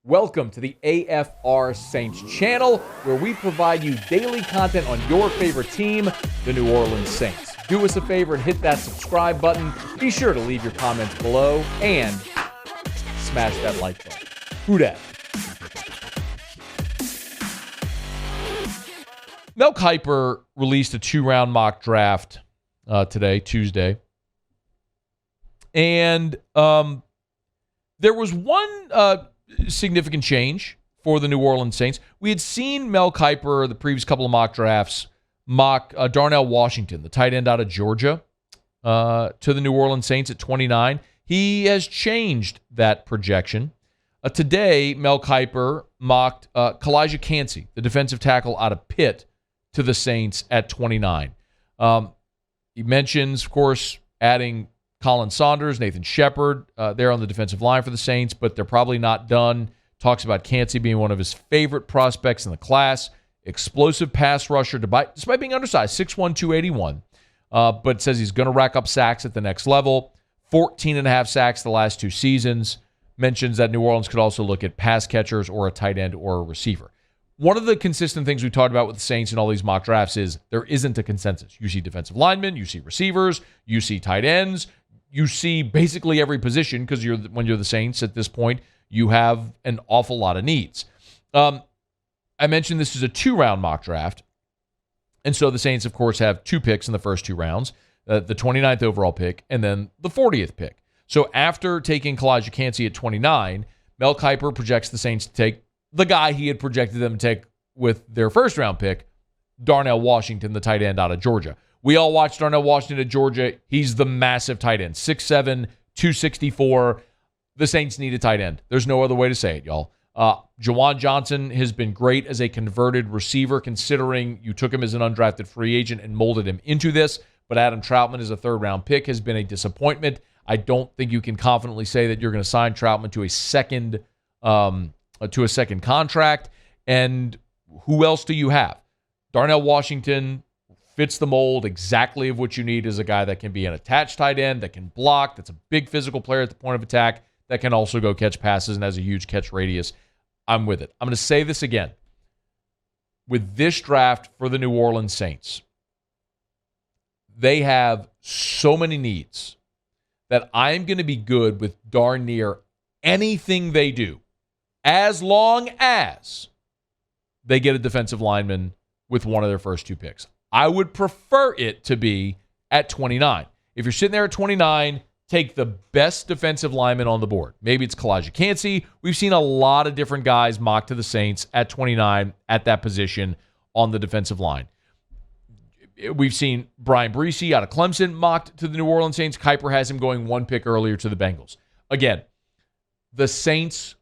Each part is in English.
Welcome to the AFR Saints channel, where we provide you daily content on your favorite team, the New Orleans Saints. Do us a favor and hit that subscribe button. Be sure to leave your comments below and smash that like button. Who dat? Mel Kiper released a 2-round mock draft today, Tuesday. And there was one significant change for the New Orleans Saints. We had seen Mel Kiper, the previous couple of mock drafts, mock Darnell Washington, the tight end out of Georgia, to the New Orleans Saints at 29. He has changed that projection. Today, Mel Kiper mocked Kalijah Kancey, the defensive tackle out of Pitt, to the Saints at 29. He mentions, of course, adding Colin Saunders, Nathan Shepard, there on the defensive line for the Saints, but they're probably not done. Talks about Kancey being one of his favorite prospects in the class. Explosive pass rusher, despite being undersized, 6'1", 281. But says he's going to rack up sacks at the next level. 14 and a half sacks the last 2 seasons. Mentions that New Orleans could also look at pass catchers or a tight end or a receiver. One of the consistent things we talked about with the Saints in all these mock drafts is there isn't a consensus. You see defensive linemen, you see receivers, you see tight ends, you see basically every position because when you're the Saints at this point, you have an awful lot of needs. I mentioned this is a 2-round mock draft, and so the Saints, of course, have 2 picks in the first 2 rounds, the 29th overall pick and then the 40th pick. So after taking Kalijah Kancey at 29, Mel Kiper projects the Saints to take the guy he had projected them to take with their first-round pick, Darnell Washington, the tight end out of Georgia. We all watched Darnell Washington at Georgia. He's the massive tight end, 6'7", 264. The Saints need a tight end. There's no other way to say it, y'all. Juwan Johnson has been great as a converted receiver, considering you took him as an undrafted free agent and molded him into this. But Adam Troutman as a 3rd-round pick has been a disappointment. I don't think you can confidently say that you're going to sign Troutman to a second contract. And who else do you have? Darnell Washington fits the mold exactly of what you need as a guy that can be an attached tight end, that can block, that's a big physical player at the point of attack, that can also go catch passes and has a huge catch radius. I'm with it. I'm going to say this again. With this draft for the New Orleans Saints, they have so many needs that I'm going to be good with darn near anything they do, as long as they get a defensive lineman with one of their first 2 picks. I would prefer it to be at 29. If you're sitting there at 29, take the best defensive lineman on the board. Maybe it's Kalijah Kancey. We've seen a lot of different guys mocked to the Saints at 29 at that position on the defensive line. We've seen Brian Breesy out of Clemson mocked to the New Orleans Saints. Kiper has him going 1 pick earlier to the Bengals. Again, the Saints'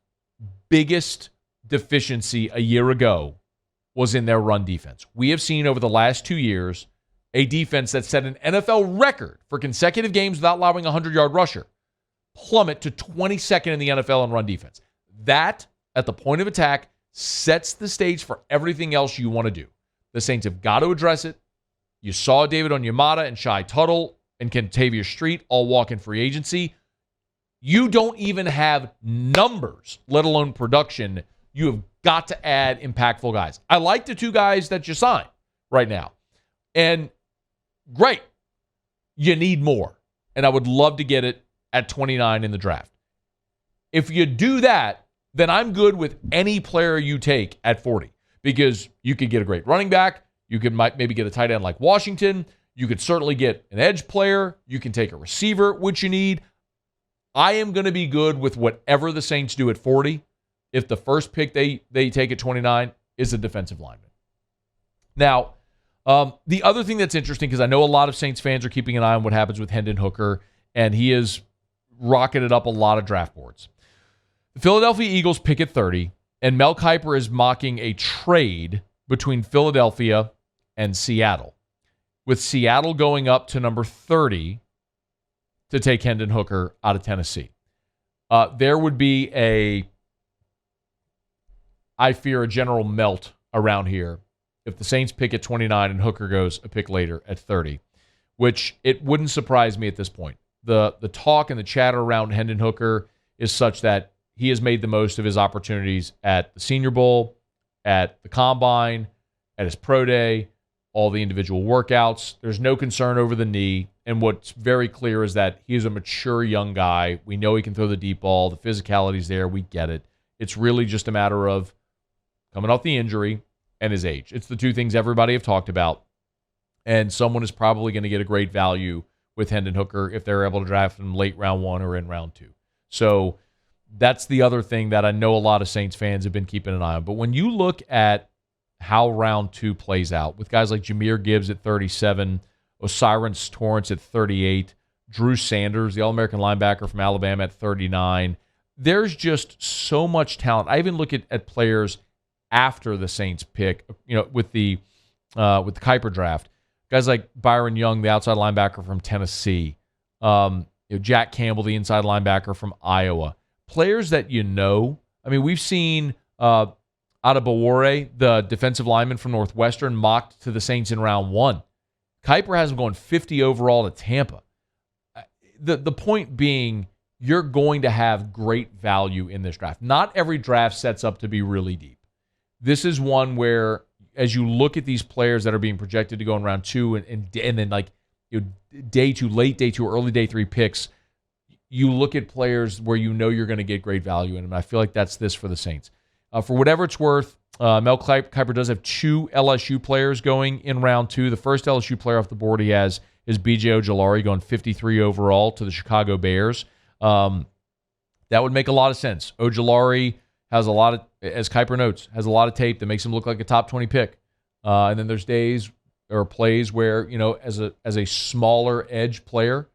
biggest deficiency a year ago was in their run defense. We have seen over the last 2 years a defense that set an NFL record for consecutive games without allowing a 100-yard rusher plummet to 22nd in the NFL in run defense. That, at the point of attack, sets the stage for everything else you want to do. The Saints have got to address it. You saw David Onyemata and Shai Tuttle and Kentavious Street all walk in free agency. You don't even have numbers, let alone production. You have got to add impactful guys. I like the 2 guys that you signed right now. And great. You need more. And I would love to get it at 29 in the draft. If you do that, then I'm good with any player you take at 40, because you could get a great running back. You could maybe get a tight end like Washington. You could certainly get an edge player. You can take a receiver, which you need. I am going to be good with whatever the Saints do at 40 if the first pick they take at 29 is a defensive lineman. Now, the other thing that's interesting, because I know a lot of Saints fans are keeping an eye on what happens with Hendon Hooker, and he is rocketed up a lot of draft boards. The Philadelphia Eagles pick at 30, and Mel Kiper is mocking a trade between Philadelphia and Seattle, with Seattle going up to number 30 to take Hendon Hooker out of Tennessee. There would be I fear, a general melt around here if the Saints pick at 29 and Hooker goes a pick later at 30, which it wouldn't surprise me at this point. The talk and the chatter around Hendon Hooker is such that he has made the most of his opportunities at the Senior Bowl, at the Combine, at his Pro Day, all the individual workouts. There's no concern over the knee. And what's very clear is that he is a mature young guy. We know he can throw the deep ball. The physicality's there. We get it. It's really just a matter of coming off the injury and his age. It's the two things everybody have talked about. And someone is probably going to get a great value with Hendon Hooker if they're able to draft him late round 1 or in round 2. So that's the other thing that I know a lot of Saints fans have been keeping an eye on. But when you look at how round 2 plays out with guys like Jahmyr Gibbs at 37, O'Cyrus Torrence at 38, Drew Sanders, the All-American linebacker from Alabama at 39. There's just so much talent. I even look at players after the Saints pick, with the Kiper draft. Guys like Byron Young, the outside linebacker from Tennessee. Jack Campbell, the inside linebacker from Iowa. Players that I mean, we've seen Adebawore, the defensive lineman from Northwestern, mocked to the Saints in round 1. Kiper has him going 50 overall to Tampa. The point being, you're going to have great value in this draft. Not every draft sets up to be really deep. This is one where, as you look at these players that are being projected to go in round 2 and then day 2, late day 2, early day 3 picks, you look at players where you're going to get great value in them. I feel like that's this for the Saints. For whatever it's worth, Mel Kiper does have 2 LSU players going in round 2. The first LSU player off the board he has is B.J. Ojulari going 53 overall to the Chicago Bears. That would make a lot of sense. Ojulari has a lot of, as Kiper notes, has a lot of tape that makes him look like a top 20 pick. And then there's days or plays where, as a smaller edge player,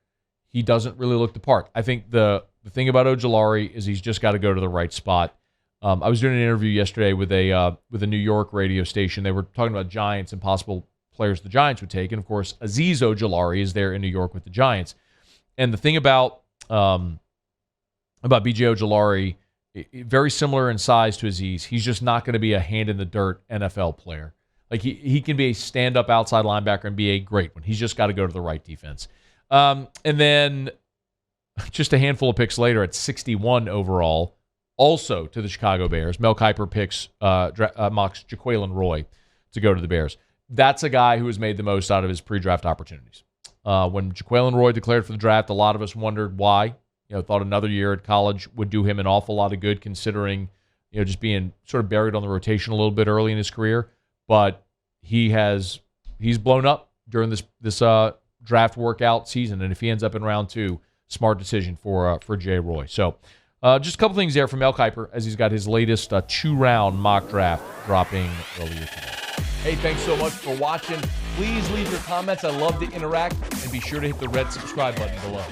he doesn't really look the part. I think the thing about Ojulari is he's just got to go to the right spot. I was doing an interview yesterday with a New York radio station. They were talking about Giants and possible players the Giants would take. And, of course, Azeez Ojulari is there in New York with the Giants. And the thing about B.J. Ojulari, very similar in size to Azeez, he's just not going to be a hand-in-the-dirt NFL player. Like, he can be a stand-up outside linebacker and be a great one. He's just got to go to the right defense. And then just a handful of picks later at 61 overall, also to the Chicago Bears, Mel Kiper mocks Jaquelin Roy to go to the Bears. That's a guy who has made the most out of his pre-draft opportunities. When Jaquelin Roy declared for the draft, a lot of us wondered why. Thought another year at college would do him an awful lot of good, considering just being sort of buried on the rotation a little bit early in his career. But he's blown up during this draft workout season, and if he ends up in round 2, smart decision for Jay Roy. So just a couple things there from Mel Kiper as he's got his latest 2-round mock draft dropping earlier today. Hey, thanks so much for watching. Please leave your comments. I love to interact, and be sure to hit the red subscribe button below.